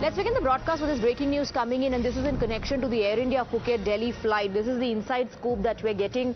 Let's begin the broadcast with this breaking news coming in, and this is in connection to the Air India Phuket Delhi flight. This is the inside scoop that we're getting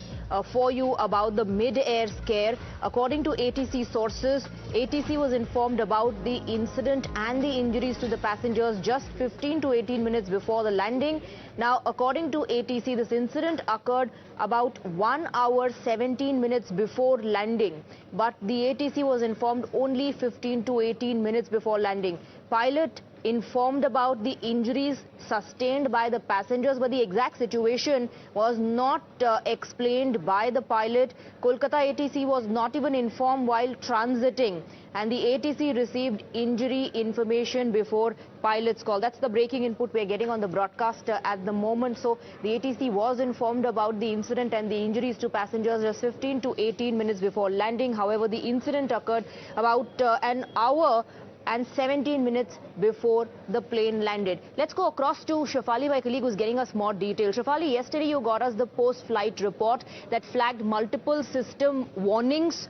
for you about the mid-air scare. According to ATC sources, ATC was informed about the incident and the injuries to the passengers just 15 to 18 minutes before the landing. Now, according to ATC, this incident occurred about 1 hour 17 minutes before landing, but the ATC was informed only 15 to 18 minutes before landing. Pilot informed about the injuries sustained by the passengers, but the exact situation was not explained by the pilot. Kolkata ATC was not even informed while transiting, and the ATC received injury information before pilot's call. That's the breaking input we're getting on the broadcast at the moment. So the ATC was informed about the incident and the injuries to passengers just 15 to 18 minutes before landing. However, the incident occurred about an hour and 17 minutes before the plane landed. Let's go across to Shefali, my colleague, who's getting us more details. Shefali, yesterday you got us the post-flight report that flagged multiple system warnings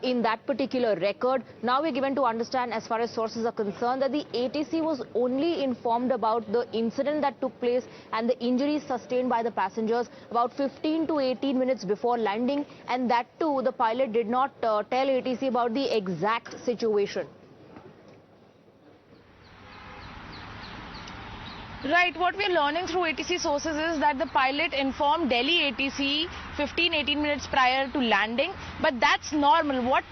in that particular record. Now we're given to understand, as far as sources are concerned, that the ATC was only informed about the incident that took place and the injuries sustained by the passengers about 15 to 18 minutes before landing, and that too, the pilot did not tell ATC about the exact situation. Right, what we're learning through ATC sources is that the pilot informed Delhi ATC 15-18 minutes prior to landing, but that's normal. What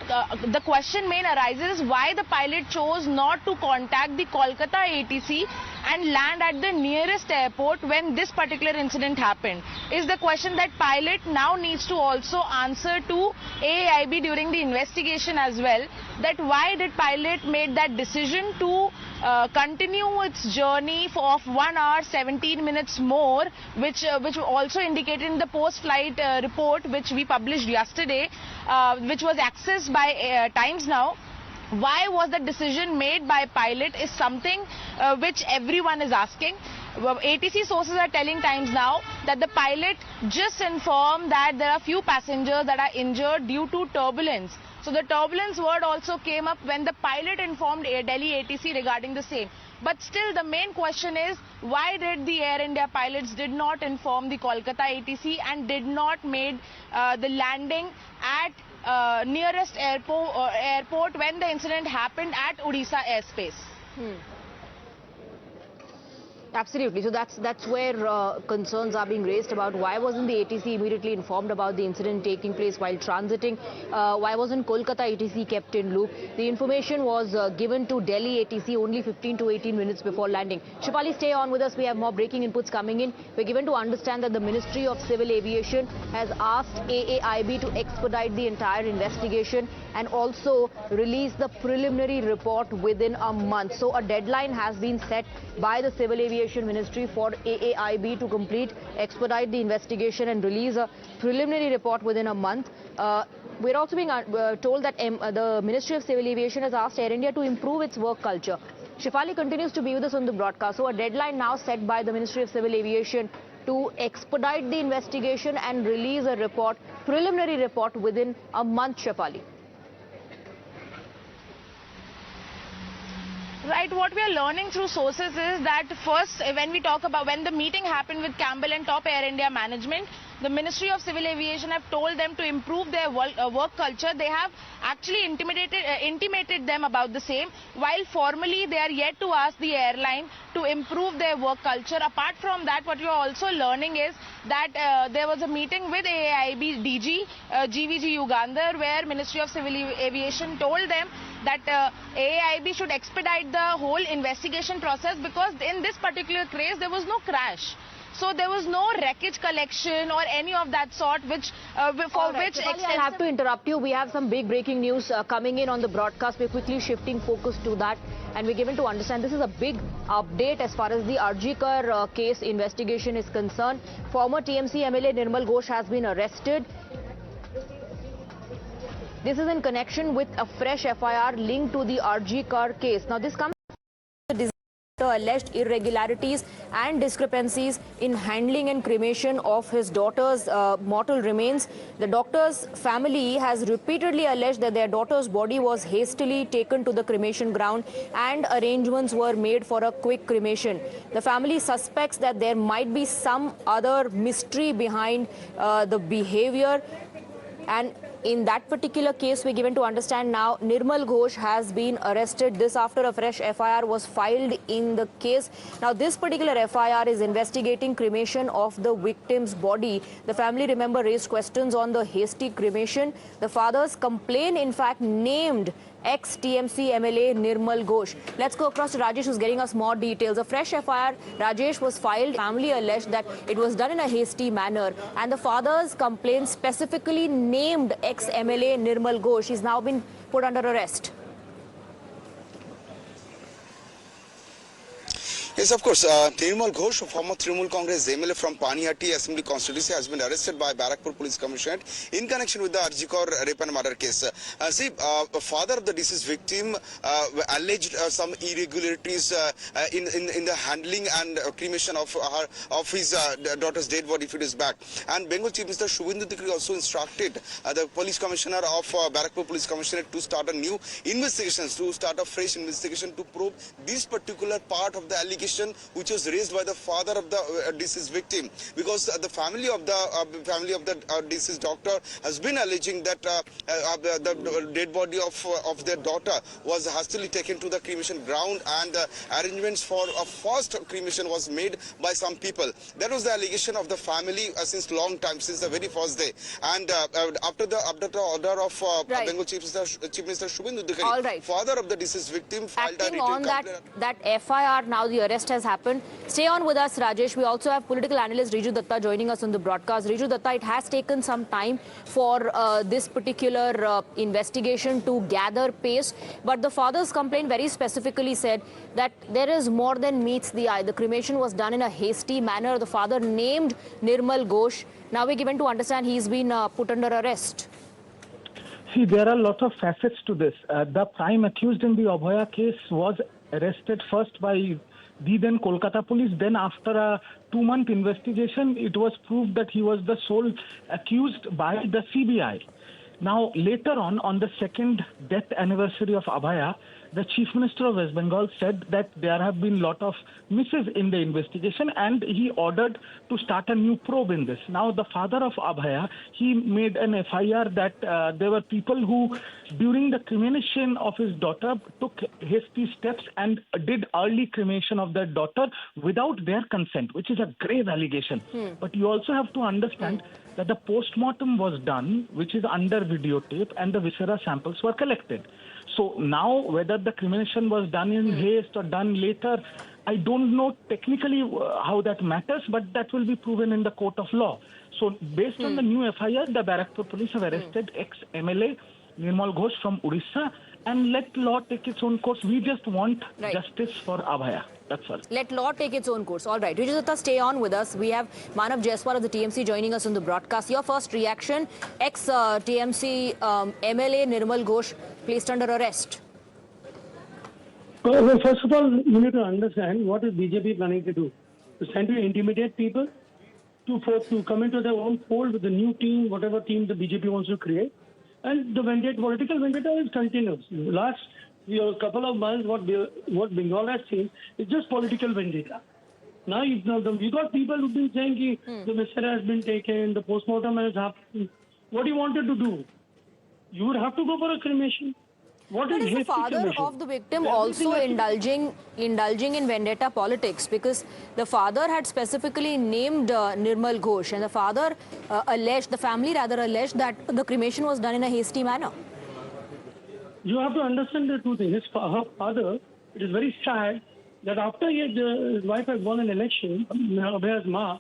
the question main arises is why the pilot chose not to contact the Kolkata ATC and land at the nearest airport when this particular incident happened. Is the question that pilot now needs to also answer to aaib during the investigation as well, that why did pilot made that decision to continue its journey of 1 hour 17 minutes more, which also indicated in the post-flight report which we published yesterday, which was accessed by Times Now. Why was the decision made by pilot is something which everyone is asking. ATC sources are telling Times Now that the pilot just informed that there are few passengers that are injured due to turbulence. So the turbulence word also came up when the pilot informed Delhi ATC regarding the same. But still the main question is, why did the Air India pilots did not inform the Kolkata ATC and did not made the landing at nearest airport when the incident happened at Odisha airspace? Absolutely. So that's where concerns are being raised about why wasn't the ATC immediately informed about the incident taking place while transiting? Why wasn't Kolkata ATC kept in loop? The information was given to Delhi ATC only 15 to 18 minutes before landing. Shefali, stay on with us. We have more breaking inputs coming in. We're given to understand that the Ministry of Civil Aviation has asked aaib to expedite the entire investigation and also release the preliminary report within a month. So a deadline has been set by the Civil Aviation Ministry for aaib to expedite the investigation and release a preliminary report within a month. We're also being told that the Ministry of Civil Aviation has asked Air India to improve its work culture. Shefali continues to be with us on the broadcast. So a deadline now set by the Ministry of Civil Aviation to expedite the investigation and release a report, preliminary report, within a month, Shefali. Right, what we are learning through sources is that first, when we talk about when the meeting happened with Campbell and top Air India management, the Ministry of Civil Aviation have told them to improve their work culture. They have actually intimated them about the same, while formally they are yet to ask the airline to improve their work culture. Apart from that, what you are also learning is that there was a meeting with aaib DG GVG Ugandhar, where Ministry of Civil Aviation told them that aaib should expedite the whole investigation process, because in this particular case there was no crash. So there was no wreckage collection or any of that sort, which for which I'll have to interrupt you. We have some big breaking news coming in on the broadcast. We're quickly shifting focus to that, and we're given to understand this is a big update as far as the Arjikar case investigation is concerned. Former TMC MLA Nirmal Ghosh has been arrested. This is in connection with a fresh FIR linked to the Arjikar case. Now this comes alleged irregularities and discrepancies in handling and cremation of his daughter's mortal remains. The doctor's family has repeatedly alleged that their daughter's body was hastily taken to the cremation ground and arrangements were made for a quick cremation. The family suspects that there might be some other mystery behind the behavior, and in that particular case, we're given to understand now Nirmal Ghosh has been arrested. This after a fresh FIR was filed in the case. Now, this particular FIR is investigating cremation of the victim's body. The family, remember, raised questions on the hasty cremation. The father's complaint, in fact, named ex-TMC MLA Nirmal Ghosh. Let's go across to Rajesh, who's getting us more details. A fresh FIR, Rajesh, was filed. Family alleged that it was done in a hasty manner, and the father's complaint specifically named ex-MLA Nirmal Ghosh. He's now been put under arrest. Yes, of course. Nirmal Ghosh, a former Trinamool Congress MLA from Panihati Assembly constituency, has been arrested by Barakpur Police Commissionerate in connection with the Arjikor rape and murder case. Father of the deceased victim alleged some irregularities in the handling and cremation of his daughter's dead body a few days back. And Bengal Chief Minister Shubhendu Adhikari also instructed the Police Commissioner of Barakpur Police Commissionerate to start a new investigation, to start a fresh investigation to probe this particular part of the allegation which was raised by the father of the deceased victim, because the family of the deceased doctor has been alleging that the dead body of their daughter was hastily taken to the cremation ground, and arrangements for a fast cremation was made by some people. That was the allegation of the family since long time, since the very first day. And after the order of Bengal Chief Minister Shubhendu Adhikari, father of the deceased victim filed a written complaint. That FIR, now the arrest has happened. Stay on with us, Rajesh. We also have political analyst Riju Datta joining us on the broadcast. Riju Datta, it has taken some time for this particular investigation to gather pace, but the father's complaint very specifically said that there is more than meets the eye. The cremation was done in a hasty manner. The father named Nirmal Ghosh. Now we're given to understand he's been put under arrest. See, there are a lot of facets to this. The prime accused in the Abhaya case was arrested first by the then Kolkata police. Then after a 2-month investigation, it was proved that he was the sole accused by the CBI. Now, later on the second death anniversary of Abhaya, the Chief Minister of West Bengal said that there have been a lot of misses in the investigation, and he ordered to start a new probe in this. Now, the father of Abhaya, he made an FIR that there were people who, during the cremation of his daughter, took hasty steps and did early cremation of their daughter without their consent, which is a grave allegation. But you also have to understand that the post-mortem was done, which is under videotape, and the viscera samples were collected. So now, whether the cremation was done in haste or done later, I don't know technically how that matters, but that will be proven in the court of law. So based on the new FIR, the Barakpur police have arrested ex-MLA Nirmal Ghosh from Odisha, and let law take its own course. We just want justice for Abhaya. That's all. Let law take its own course. All right. Riju Datta, stay on with us. We have Manav Jaiswal of the TMC joining us on the broadcast. Your first reaction, ex-TMC MLA Nirmal Ghosh placed under arrest. Well, first of all, you need to understand what is BJP planning to do. It's trying to intimidate people to come into their own fold with the new team, whatever team the BJP wants to create. And the political vendetta is continuous. Last couple of months, what Bengal has seen is just political vendetta. Now you got people who've been saying the viscera has been taken, the postmortem has happened. What do you wanted to do? You would have to go for a cremation. What But is the father of the victim also indulging in vendetta politics? Because the father had specifically named Nirmal Ghosh, and the father the family alleged that the cremation was done in a hasty manner. You have to understand the two things. Her father, it is very sad that after his wife has won an election, Abhaya's Ma,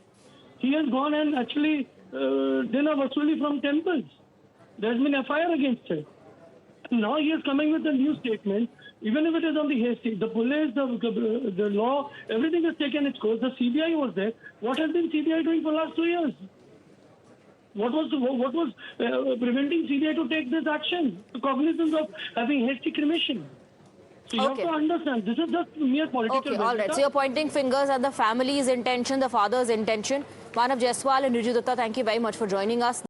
he has gone and actually dinner virtually from temples. There has been a fire against him. Now he is coming with a new statement, even if it is on the hasty. The police, the law, everything has taken its course. The CBI was there. What has been CBI doing for the last 2 years? What was preventing CBI to take this action, the cognizance of having hasty cremation? So you have to understand, this is just mere political. Okay, all right. So you're pointing fingers at the family's intention, the father's intention. Manav Jaiswal and Riju Dutta, thank you very much for joining us.